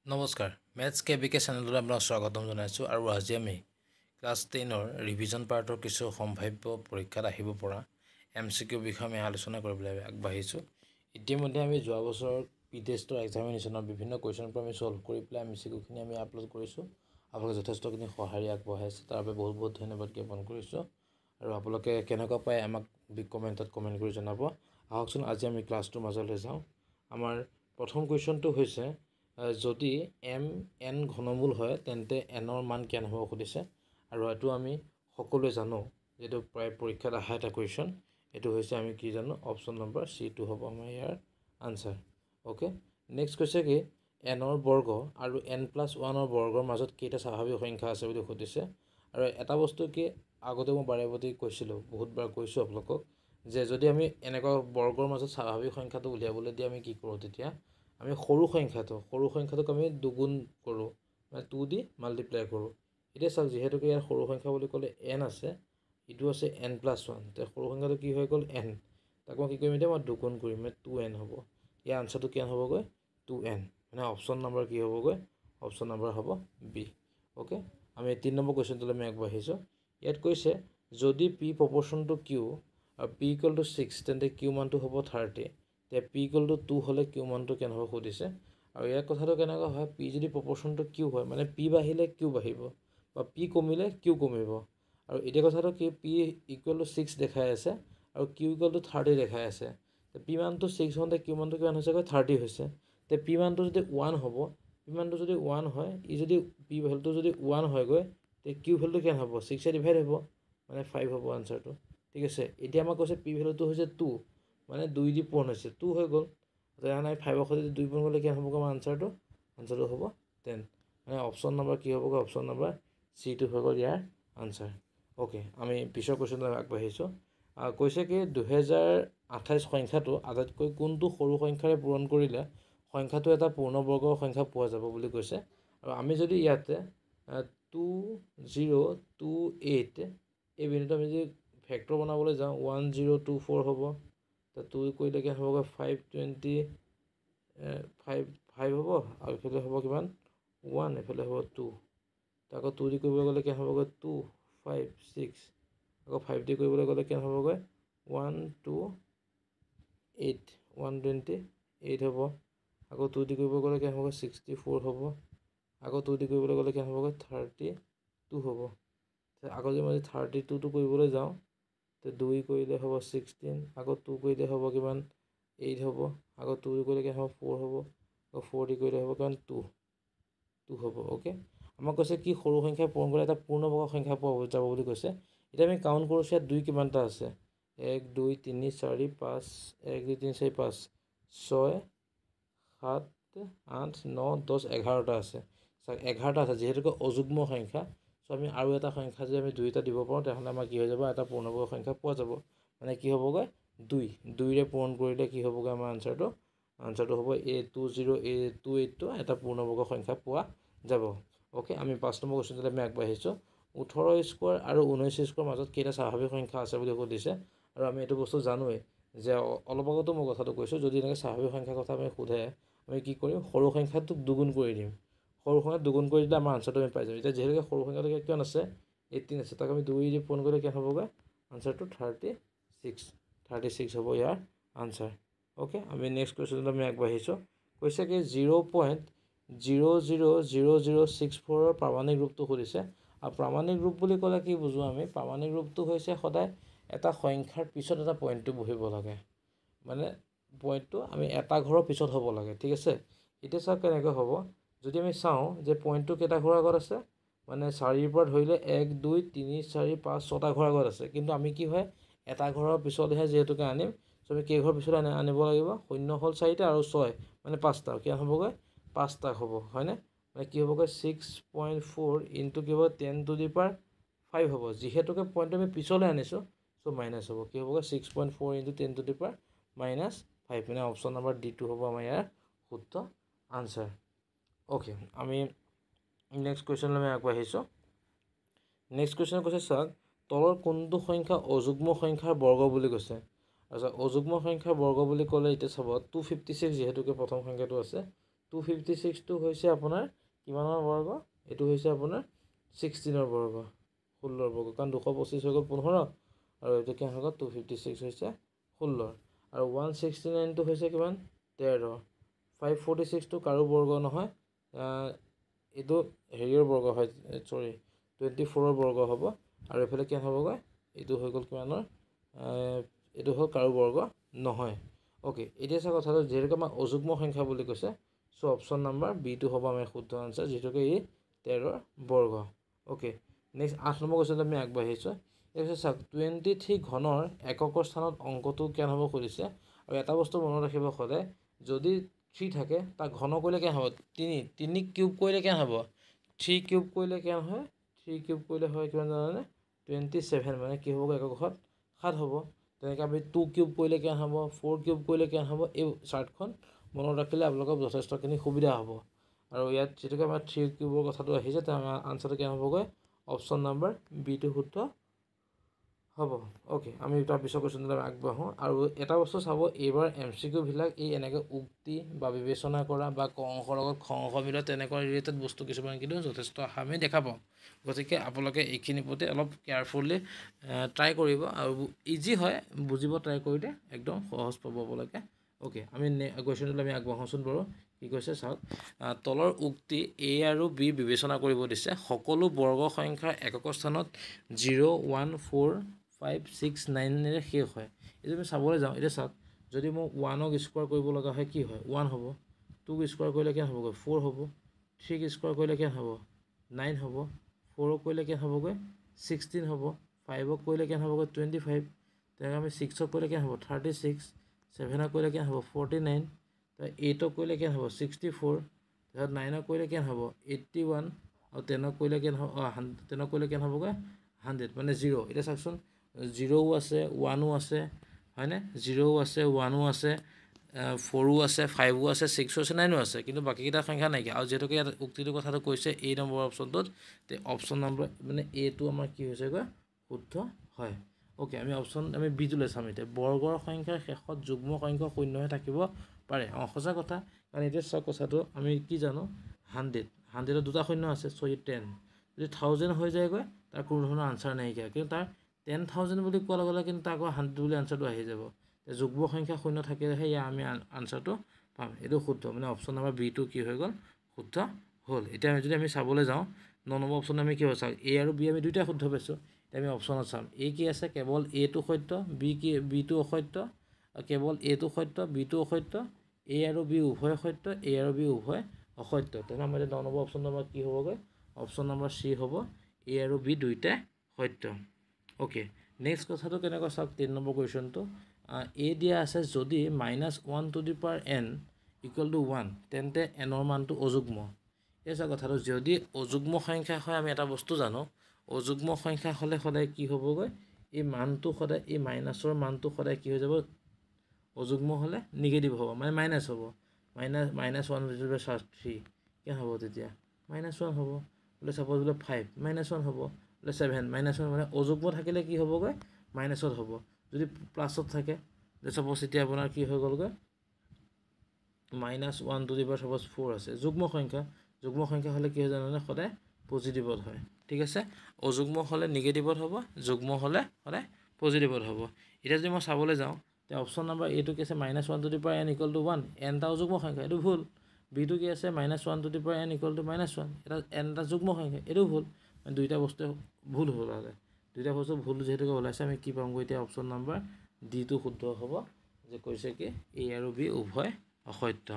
নমস্কাৰ মেথছ কেবিকে চেনেললৈ আপোনাক স্বাগতম জনাইছোঁ আৰু আজি আমি ক্লাছ 10ৰ ৰিভিজন পাৰ্টৰ কিছু সম্ভাৱ্য পৰীক্ষাত আহিব পৰা এমচিকিউ বিষয়ে আমি আলোচনা কৰিবলৈ আগবাঢ়িছোঁ। ইতিমধ্যে আমি যোৱা বছৰৰ টেষ্টৰ এক্সামিনেশ্যনৰ বিভিন্ন কুৱেশ্যনবোৰ আমি সলভ কৰি পেলাই এমচিকিউখিনি আমি আপলোড কৰিছোঁ। আপোনালোকে যথেষ্টখিনি সঁহাৰি আগবঢ়াইছে, তাৰ বাবে বহুত বহুত ধন্যবাদ জ্ঞাপন কৰিছোঁ। আৰু আপোনালোকে কেনেকুৱা পায় আমাক কমেণ্টত কমেণ্ট কৰি জনাব। আহকচোন আজি আমি ক্লাছটোৰ মাজলৈ যাওঁ। আমাৰ প্ৰথম কুৱেশ্যনটো হৈছে যদি এন ঘনমূল হয় তেন্তে এনৰ মান কিমান হ'ব সুধিছে। আৰু এইটো আমি সকলোৱে জানো, যিটো প্ৰায় পৰীক্ষাত অহা এটা কুৱেশ্যন। এইটো হৈছে আমি কি জানো, অপশ্যন নম্বৰ C2 হ'ব আমাৰ ইয়াৰ আনচাৰ। অ'কে, নেক্সট কৈছে কি এনৰ বৰ্গ আৰু n+1ৰ বৰ্গৰ মাজত কেইটা স্বাভাৱিক সংখ্যা আছে বুলি সুধিছে। আৰু এটা বস্তু কি আগতে মই বাৰে প্ৰতি কৈছিলোঁ, বহুতবাৰ কৈছোঁ আপোনালোকক, যে যদি আমি এনেকুৱা বৰ্গৰ মাজত স্বাভাৱিক সংখ্যাটো উলিয়াবলৈ দিয়ে আমি কি কৰোঁ, তেতিয়া আমি সৰু সংখ্যাটোক আমি দুগুণ কৰোঁ, মানে 2 দি মাল্টিপ্লাই কৰোঁ। এতিয়া চাওক, যিহেতুকে ইয়াৰ সৰু সংখ্যা বুলি ক'লে n আছে, ইটো আছে n+1, তেতিয়া সৰু সংখ্যাটো কি হৈ গ'ল n, তাক মই কি কৰিম এতিয়া মই দুগুণ কৰিম, মানে 2n হ'ব। ইয়াৰ আনচাৰটো কিমান হ'বগৈ 2n, মানে অপশ্যন নম্বৰ কি হ'বগৈ, অপশ্যন নম্বৰ হ'ব বি। অ'কে, আমি 3 নম্বৰ কুৱেশ্যনটোলৈ আমি আগবাঢ়িছোঁ। ইয়াত কৈছে যদি p প্ৰপৰ্শ্যন টু q আৰু p = 6 তেন্তে q মানটো হ'ব 30, তেতিয়া p = 2 হ'লে q মানটো কেনে হ'ব সুধিছে। আৰু ইয়াৰ কথাটো কেনেকুৱা হয়, p যদি প্ৰপৰ্শ্যন টু q হয় মানে p বাঢ়িলে q বাঢ়িব বা p কমিলে q কমিব। আৰু এতিয়া কথাটো কি p = 6 দেখাই আছে আৰু q = 30 দেখাই আছে। p মানটো 6 হওঁতে q মানটো কিমান হৈছেগৈ 30 হৈছে। তে p মানটো যদি 1 হ'ব, p মানটো যদি 1 হয়, ই যদি p ভেলুটো যদি 1 হয়গৈ, তে q ভেলুটো কিমান হ'ব 6 ডিভাইড হ'ব, মানে 5 হ'ব আনচাৰটো। ঠিক আছে, এতিয়া আমাক কৈছে p ভেলুটো হৈছে 2, মানে 2 দি পূৰণ হৈছে 2 হৈ গ'ল। তেনেহ'লে 5ৰ সৈতে 2 পূৰণ কৰিলে কিমান হ'বগৈ আমাৰ আনচাৰটো হ'ব 10, মানে অপশ্যন নম্বৰ কি হ'বগৈ, অপশ্যন নম্বৰ C2 হৈ গ'ল ইয়াৰ আনচাৰ। অ'কে, আমি পিছৰ কুৱেশ্যনলৈ আগবাঢ়িছোঁ। কৈছে কি 2028 সংখ্যাটো আটাইতকৈ কোনটো সৰু সংখ্যাৰে পূৰণ কৰিলে সংখ্যাটো এটা পূৰ্ণবৰ্গৰ সংখ্যা পোৱা যাব বুলি কৈছে। আৰু আমি যদি ইয়াতে 2028 এই বিন্দুটো আমি যদি ভেক্টৰ বনাবলৈ যাওঁ 1024 হ'ব, ত 2 কৰিলে কিমান হ'বগৈ 5 হ'ব, আৰু এইফালে হ'ব কিমান 1, এইফালে হ'ব 2, আকৌ 2 দি কৰিবলৈ গ'লে কিমান হ'বগৈ 2 5 6, আকৌ 5 দি কৰিবলৈ গ'লে কিমান হ'বগৈ 128 হ'ব, আকৌ 2 দি কৰিব গ'লে কিমান হ'বগৈ 64 হ'ব, আকৌ 2 দি কৰিবলৈ গ'লে কিমান হ'বগৈ 32 হ'ব। আকৌ যদি মই 32টো কৰিবলৈ যাওঁ, তে 2 কৰিলে হ'ব 16, আকৌ 2 কৰিলে হ'ব কিমান 8 হ'ব, আকৌ 2 কৰিলে কিমান হ'ব 4 হ'ব, আকৌ 4 দি কৰিলে হ'ব কিমান 2 হ'ব। অ'কে, আমাক কৈছে কি সৰু সংখ্যা পূৰণ কৰিলে এটা পূৰ্ণবৰ্গ সংখ্যা পোৱা যাব বুলি কৈছে। এতিয়া আমি কাউণ্ট কৰোঁ, ইয়াত 2 কিমানটা আছে, 1 2 3 4 5, 1 2 3 4 5 6 7 8 9 10 11টা আছে। 11টা আছে, যিহেতুকে অযুগ্ম সংখ্যা, চ' আমি আৰু এটা সংখ্যা যদি আমি 2টা দিব পাৰোঁ, তেনেহ'লে আমাৰ কি হৈ যাব, এটা পূৰ্ণবৰ্গ সংখ্যা পোৱা যাব। মানে কি হ'বগৈ 2ৰে পূৰণ কৰিলে কি হ'বগৈ আমাৰ আনচাৰটো হ'ব 2028টো এটা পূৰ্ণবৰ্গ সংখ্যা পোৱা যাব। অ'কে, আমি 5 নম্বৰ কুৱেশ্যনটোলৈ আমি আগবাঢ়িছোঁ। 18² আৰু 19² মাজত কেইটা স্বাভাৱিক সংখ্যা আছে বুলি সুধিছে। আৰু আমি এইটো বস্তু জানোৱেই যে অলপ আগতো মই কথাটো কৈছোঁ, যদি এনেকৈ স্বাভাৱিক সংখ্যাৰ কথা আমি সোধে, আমি কি কৰিম, সৰু সংখ্যাটোক দুগুণ কৰি দিম। সৰু সংখ্যাত দুগুণ কৰি দিলে আমাৰ আনচাৰটো আমি পাই যাম। এতিয়া যিহেতুকে সৰু সংখ্যাটো কিমান আছে 18 আছে, তাক আমি 2 দি পূৰণ কৰিলে কিমান হ'বগৈ আনচাৰটো 36 হ'ব ইয়াৰ আনচাৰ। অ'কে, আমি নেক্সট কুৱেশ্যনলৈ আমি আগবাঢ়িছোঁ। কৈছে কি 0.000064ৰ প্ৰামাণিক ৰূপটো সুধিছে। আৰু প্ৰামাণিক ৰূপ বুলি ক'লে কি বুজোঁ আমি, প্ৰামাণিক ৰূপটো হৈছে সদায় এটা সংখ্যাৰ পিছত এটা পইণ্টটো বহিব লাগে, মানে পইণ্টটো আমি এটা ঘৰৰ পিছত হ'ব লাগে। ঠিক আছে, এতিয়া চাওক কেনেকৈ হ'ব, যদি আমি চাওঁ যে পইণ্টটো কেইটা ঘৰৰ আগত আছে, মানে 4ৰ পৰা ধৰিলে 1 2 3 4 5 6টা ঘৰৰ আগত আছে, কিন্তু আমি কি হয় এটা ঘৰৰ পিছতহে যিহেতুকে আনিম, চ' আমি কেইঘৰৰ পিছত আনিব লাগিব, 0 হ'ল 4টা আৰু 6 মানে 5টা, কিমান হ'বগৈ 5টা হ'ব, হয়নে, মানে কি হ'বগৈ 6.4 ইনটু কি হ'ব 10⁵ হ'ব, যিহেতুকে পইণ্টটো আমি পিছলৈ আনিছোঁ, চ' মাইনাছ হ'ব, কি হ'বগৈ 6.4 ইনটু 10⁻⁻⁵, মানে অপশ্যন নম্বৰ D2 হ'ব আমাৰ ইয়াৰ শুদ্ধ আনচাৰ। অ'কে, আমি নেক্সট কুৱেশ্যনলৈ আমি আগবাঢ়িছোঁ। নেক্সট কুৱেশ্যন কৈছে চাওক, তলৰ কোনটো সংখ্যা অযুগ্ম সংখ্যাৰ বৰ্গ বুলি কৈছে। আচ্ছা, অযুগ্ম সংখ্যাৰ বৰ্গ বুলি ক'লে এতিয়া চাব 256 যিহেতুকে প্ৰথম সংখ্যাটো আছে, 256 টো হৈছে আপোনাৰ কিমানৰ বৰ্গ এটো হৈছে আপোনাৰ 16 বৰ্গ 16 বৰ্গ কাৰণ 225 হৈ গ'ল 15 আৰু এটো কি হৈ গ'ল 256 হৈছে 16 আৰু 169 টো হৈছে কিমান 13 546 টো কাৰো বৰ্গ নহয় এটো হেৰিৰ বৰ্গ হয় সৰি 24 বৰ্গ হ'ব আৰু এফালে কি হ'বগৈ এটো হৈ গ'ল কিমানৰ এটো হ'ল কাৰো বৰ্গ নহয় ওকে এতিয়া সা কথাটো যেহেতু আমাৰ অযুগ্ম সংখ্যা বুলি কৈছে সো অপচন নাম্বাৰ বি টো হ'ব আমাৰ শুদ্ধ আনসাৰ যেটোকে ই 13 বৰ্গ ওকে নেক্সট 8 নম্বৰ কোৱেশ্চন আমি আগবাঢ়িছো এছে চাওক 23 ঘনৰ এককৰ স্থানত অংকটো কেন হ'ব খুলিছে আৰু এটা বস্তু মনত ৰাখিব খলে যদি 3 থাকে তা ঘন কৰিলে কেন হ'ব 3 কিউব কৰিলে কেন হ'ব 3 কিউব কৰিলে কেন হয় 3 কিউব কৰিলে হয় কিমান জানানে 27 মানে কি হ'ব এককত 7 হ'ব তেনেকৈ আমি 2 কিউব কৰিলে কেন হ'ব 4 কিউব কৰিলে কেন হ'ব এই চাৰ্টখন মনত ৰাখিলে আপোনালোকৰ যথেষ্টখিনি সুবিধা হ'ব আৰু ইয়াত যেটোকে আমাৰ 3 কিউবৰ কথাটো আহিছে তা আমাৰ আনসাৰটো কেন হ'বগৈ অপচন নাম্বাৰ বি টো শুদ্ধ হ'ব ওকে আমি তাৰ পিছৰ কোৱেশ্চনলৈ আগবাঢ়ো আৰু এটা বস্তু চাব এবাৰ এমসিকিউ বিলাক এই এনেকৈ উক্তি বা বিবেচনা কৰা বা ক অংকৰ লগত খ অংক মিলা তেনেকুৱা ৰিলেটেড বস্তু কিছুমান কিন্তু যথেষ্ট আমি দেখা পাওঁ গতিকে আপোনালোকে এইখিনি প্ৰতি অলপ কেয়াৰফুলি ট্ৰাই কৰিব আৰু ইজি হয় বুজিব ট্ৰাই কৰিলে একদম সহজ পাব আপোনালোকে ওকে আমি কোৱেশ্চনলৈ আমি আগবাঢ়োচোন বাৰু কি কৈছে চাওক তলৰ উক্তি এ আৰু বি বিবেচনা কৰিব দিছে সকলো বৰ্গ সংখ্যাৰ একক স্থানত 0 1 4 5 6 9 ৰে শেষ হয় এই আমি চাবলৈ যাওঁ এটা চাওক যদি মই 1 ক স্কয়াৰ কৰিব লগা হয় কি হয় 1 হ'ব 2 ক স্কয়াৰ কৰিলে কি হ'ব 4 হ'ব 3 ক স্কয়াৰ কৰিলে কি হ'ব 9 হ'ব 4 ক কৰিলে কি হ'বগৈ 16 হ'ব 5 ক কৰিলে কি হ'বগৈ 25 তেনে আমি 6 ক কৰিলে কি হ'ব 36 7 ক কৰিলে কি হ'ব 49 তা 8 ক কৰিলে কি হ'ব 64 তা 9 ক কৰিলে কি হ'ব 81 আৰু 10 ক কৰিলে কি হ'ব 10 ক কৰিলে কি হ'বগৈ 100 মানে 0 এটা চাওকচোন 0 আছে 1 আছে হয়নে 0 আছে 1 আছে 4 আছে 5 আছে 6 আছে 9 আছে কিন্তু বাকি কিটা সংখ্যা নাই আৰু যেটোকে ইয়াত উক্তিটো কথাটো কৈছে এই নম্বৰ অপচনটোত তে অপচন নম্বৰ মানে এ টো আমাৰ কি হৈছে গৈ শুদ্ধ হয় ওকে আমি অপচন আমি বি টো লৈছাম এতিয়া বৰ্গৰ সংখ্যাৰ শেষত যুগ্ম সংখ্যা শূন্য হৈ থাকিব পাৰে সঁচা কথা কাৰণ এতিয়া সব কথাটো আমি কি জানো 100 দুটা শূন্য আছে সো 10 যদি 1000 হৈ যায় গৈ তাৰ কোনো ধৰণৰ আনসাৰ নাই কিন্তু তাৰ 10000 বুলি কোৱা লগে কিন্তু তাক 100 বুলি আনসাৰটো আহি যাব যুগ্ম সংখ্যা শূন্য থাকিলেহে ইয়া আমি আনসাৰটো পাম এটো শুদ্ধ মানে অপচন নাম্বাৰ বি টো কি হৈ গ'ল শুদ্ধ হ'ল এতিয়া যদি আমি চাবলৈ যাওঁ 9 নম্বৰ অপচন আমি কি হ'ব চাওক এ আৰু বি আমি দুইটা শুদ্ধ পাইছো আমি অপচনত চাম এ কি আছে কেৱল এ টো সত্য বি কি বি টো অসত্য কেৱল এ টো সত্য বি টো অসত্য এ আৰু বি উভয় সত্য এ আৰু বি উভয় অসত্য তেনে আমাৰ 9 নম্বৰ অপচন নম্বৰ কি হ'বগৈ অপচন নম্বৰ সি হ'ব এ আৰু বি দুইটা সত্য ওকে নেক্সট কথাটো কেনেকৈ চাওক 3 নম্বৰ কোৱেশ্চনটো এ দিয়া আছে যদি -1 to the power n equal to 1 তেন্তে n ৰ মানটো অযুগ্ম এসা কথাটো যদি অযুগ্ম সংখ্যা হয় আমি এটা বস্তু জানো অযুগ্ম সংখ্যা হলে সদায় কি হ'বগৈ এই মানটো সদায় এই মাইনাসৰ মানটো সদায় কি হৈ যাব অযুগ্ম হলে নিগেটিভ হ'ব মানে মাইনাস হ'ব -1 3 কি হ'ব তেতিয়া -1 হ'ব বলে সাপোজ বলে 5 -1 হ'ব বলে 7 -1 মানে অযুগ্ম থাকিলে কি হ'বগৈ মাইনাসত হ'ব যদি প্লাসত থাকে সাপোজ এতিয়া আপোনাৰ কি হৈ গ'লগৈ -1 টু দি পাৱাৰ সাপোজ 4 আছে যুগ্ম সংখ্যা হলে কি হয় জানেনে সদায় পজিটিভত হয় ঠিক আছে অযুগ্ম হলে নিগেটিভত হ'ব যুগ্ম হলে সদায় পজিটিভত হ'ব এটা যদি মই চাবলৈ যাওঁ তে অপচন নাম্বাৰ এ টো কি আছে -1 to the power n equal to 1 n টা যুগ্ম সংখ্যা এটো ভুল বি টো কি আছে -1 to the power n equal to -1 এটা n টা যুগ্ম সংখ্যা এটো ভুল মানে দুইটা বস্তু ভুল হ'ল আছে দুইটা বস্তু ভুল যেহেতু ওলাইছে আমি কি পামগৈ এতিয়া অপচন নাম্বাৰ ডি টো শুদ্ধ হ'ব যে কৈছে কি এ আৰু বি উভয় অসত্য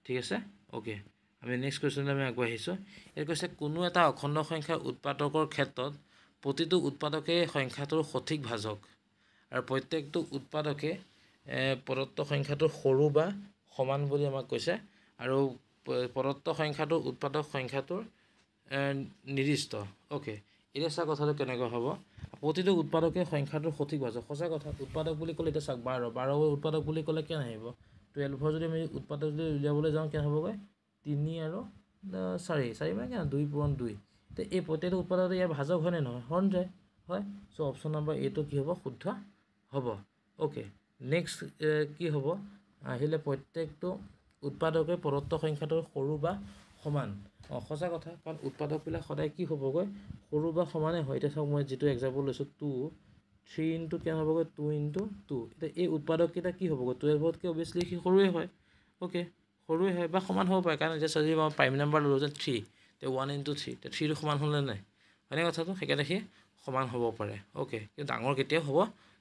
ঠিক আছে ওকে আমি নেক্সট কোৱেশ্চনলৈ আমি আগবাঢ়িছো এৰ কৈছে কোনো এটা অখণ্ড সংখ্যাৰ উৎপাদকৰ ক্ষেত্ৰত প্ৰতিটো উৎপাদকে সংখ্যাটোৰ সঠিক ভাজক আৰু প্ৰত্যেকটো উৎপাদকে প্ৰদত্ত সংখ্যাটোৰ সৰু বা সমান বুলি আমাক কৈছে আৰু প্ৰদত্ত সংখ্যাটোৰ উৎপাদক সংখ্যাটোৰ নিৰ্দিষ্ট ওকে এটা সা কথাটো কেনেকৈ হ'ব প্ৰতিটো উৎপাদকে সংখ্যাটোৰ সঠিক ভাজক সঁচা কথা উৎপাদক বুলি ক'লে এটা চাওক 12 উৎপাদক বুলি ক'লে কেন আহিব 12 যদি আমি উৎপাদক যদি উলিয়াবলৈ যাওঁ কেন হ'বগৈ 3 আৰু 4 মানে কেন 2 পূৰণ 2 তে এই প্ৰত্যেকটো উৎপাদক ইয়াৰ ভাজক হয় নে নহয় হন যায় হয় সো অপচন নাম্বাৰ এ টো কি হ'ব শুদ্ধ হ'ব ওকে নেক্সট কি হ'ব আহিলে প্ৰত্যেকটো উৎপাদকে প্ৰদত্ত সংখ্যাটোৰ সৰু বা সমান সঁচা কথা কাৰণ উৎপাদকবিলাক সদায় কি হ'বগৈ সৰু বা সমানে হয় এতিয়া চাওক মই যিটো এক্সাম্পল লৈছোঁ 2 3 ইনটু কিমান হ'বগৈ 2 ইনটু 2 এতিয়া এই উৎপাদককেইটা কি হ'বগৈ 12তকৈ অভিয়াছলি সি সৰুৱে হয় অ'কে সৰুৱে হয় বা সমান হ'ব পাৰে কাৰণ এতিয়া যদি মই প্ৰাইম নাম্বাৰ ল'লোঁ যে 3 তে 1 ইনটু 3 তে 3টো সমান হ'লে নাই হয়নে কথাটো সেইকাৰণে সি সমান হ'ব পাৰে অ'কে কিন্তু ডাঙৰ কেতিয়াও হ'ব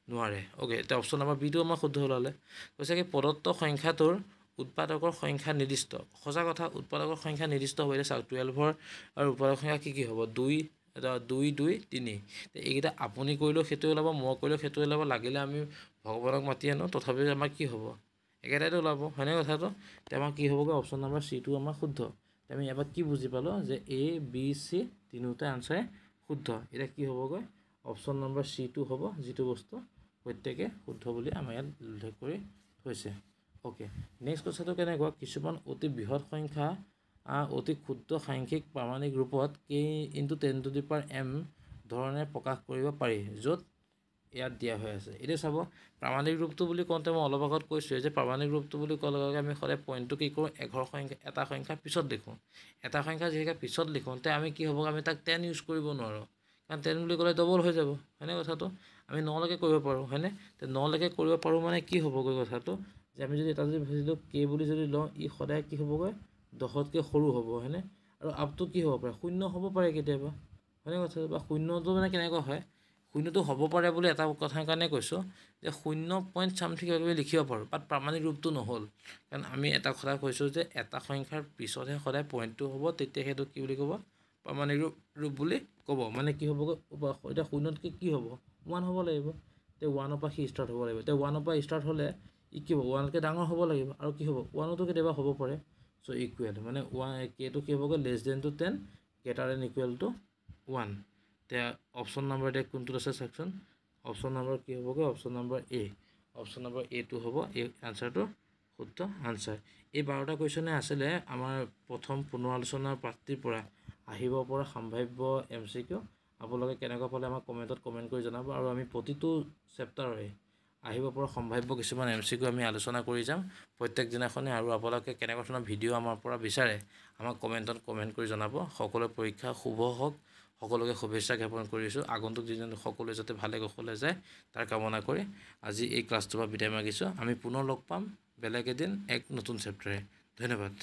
নোৱাৰে অ'কে এতিয়া অপশ্যন নম্বৰ বিটো আমাৰ শুদ্ধ ওলালে কৈছে কি প্ৰদত্ত সংখ্যাটোৰ উৎপাদকৰ সংখ্যা নিৰ্দিষ্ট সঁচা কথা উৎপাদকৰ সংখ্যা নিৰ্দিষ্ট হ'ব এতিয়া চাওক 12ৰ আৰু উৎপাদকৰ সংখ্যা কি হ'ব 2 2 2 3 এইকেইটা আপুনি কৰিলেও সেইটো ওলাব মই কৰিলেও সেইটো ওলাব লাগিলে আমি ভগৱানক মাতি আনো তথাপিও আমাৰ কি হ'ব একেটাইতো ওলাব হয়নে কথাটো তেতিয়া আমাৰ কি হ'বগৈ অপশ্যন নম্বৰ চিটো আমাৰ শুদ্ধ আমি এবাৰ কি বুজি পালোঁ যে এ বি চি তিনিওটা আনচাৰে শুদ্ধ এতিয়া কি হ'বগৈ অপশ্যন নম্বৰ চিটো হ'ব যিটো বস্তু প্ৰত্যেকে শুদ্ধ বুলি আমাৰ ইয়াত উল্লেখ কৰি থৈছে অ'কে নেক্সট কথাটো কেনেকুৱা কিছুমান অতি বৃহৎ সংখ্যা অতি ক্ষুদ্ৰ সাংখ্যিক প্ৰামাণিক ৰূপত k ইনটু 10⁻m ধৰণে প্ৰকাশ কৰিব পাৰি য'ত ইয়াত দিয়া হৈ আছে এতিয়া চাব প্ৰামাণিক ৰূপটো বুলি কওঁতে মই অলপ আগত কৈছোঁ যে প্ৰামাণিক ৰূপটো বুলি কোৱাৰ লগে লগে আমি সদায় পইণ্টটো কি কৰোঁ এটা সংখ্যা পিছত লিখোঁ এটা সংখ্যা যিহেতু পিছত লিখোঁ তে আমি কি হ'ব আমি তাক 10 ইউজ কৰিব নোৱাৰোঁ কাৰণ 10 বুলি ক'লে ডবল হৈ যাব হয়নে কথাটো আমি 9 লৈকে কৰিব পাৰোঁ হয়নে তে 9 লৈকে কৰিব পাৰোঁ মানে কি হ'বগৈ কথাটো যে আমি যদি এটা যদি ভাবিলোঁ k বুলি যদি লওঁ ই সদায় কি হ'বগৈ 10তকৈ সৰু হ'ব হয়নে আৰু আপটো কি হ'ব পাৰে 0 হ'ব পাৰে কেতিয়াবা হয়নে কথাটো বা 0টো মানে কেনেকুৱা হয় 0টো হ'ব পাৰে বুলি এটা কথাৰ কাৰণে কৈছোঁ যে 0.something কিবা কিবি লিখিব পাৰোঁ বাট প্ৰামাণিক ৰূপটো নহ'ল কাৰণ আমি এটা কথা কৈছোঁ যে এটা সংখ্যাৰ পিছতহে সদায় পইণ্টটো হ'ব তেতিয়া সেইটো কি বুলি ক'ব প্ৰামাণিক ৰূপ বুলি ক'ব মানে কি হ'বগৈ এতিয়া 0তকৈ কি হ'ব 1 হ'ব লাগিব তে 1ৰ পৰা সি ষ্টাৰ্ট হ'ব লাগিব তে 1ৰ পৰা ষ্টাৰ্ট হ'লে ই কি হ'ব 1তকৈ ডাঙৰ হ'ব লাগিব আৰু কি হ'ব 1টো কেতিয়াবা হ'ব পাৰে চ' ইকুৱেল মানে 1 কেটো কি হ'বগৈ less than to 10 greater than equal to 1 তে অপশ্যন নম্বৰ এতিয়া কোনটোত আছে চাওকচোন অপশ্যন নম্বৰ কি হ'বগৈ option number A option number এটো হ'ব এই আনচাৰটো শুদ্ধ আনচাৰ এই 12টা কুৱেশ্যনে আছিলে আমাৰ প্ৰথম পুনৰ আলোচনাৰ প্ৰাপ্তিৰ পৰা আহিব পৰা সম্ভাৱ্য MCQ আপোনালোকে কেনেকুৱা পালে আমাক কমেণ্টত কমেণ্ট কৰি জনাব আৰু আমি প্ৰতিটো চেপ্টাৰৰে আহিব পৰা সম্ভাৱ্য কিছুমান MCQ আমি আলোচনা কৰি যাম প্ৰত্যেক দিনাখনে আৰু আপোনালোকে কেনেকুৱা ধৰণৰ ভিডিঅ' আমাৰ পৰা বিচাৰে আমাক কমেণ্টত কমেণ্ট কৰি জনাব সকলোৰে পৰীক্ষা শুভ হওক সকলোকে শুভেচ্ছা জ্ঞাপন কৰিছোঁ আগন্তুক দিনত সকলোৱে যাতে ভালে কুশলে যায় তাৰ কামনা কৰি আজি এই ক্লাছটোৰ পৰা বিদায় মাগিছোঁ আমি পুনৰ লগ পাম বেলেগ এদিন এক নতুন চেপ্টাৰে ধন্যবাদ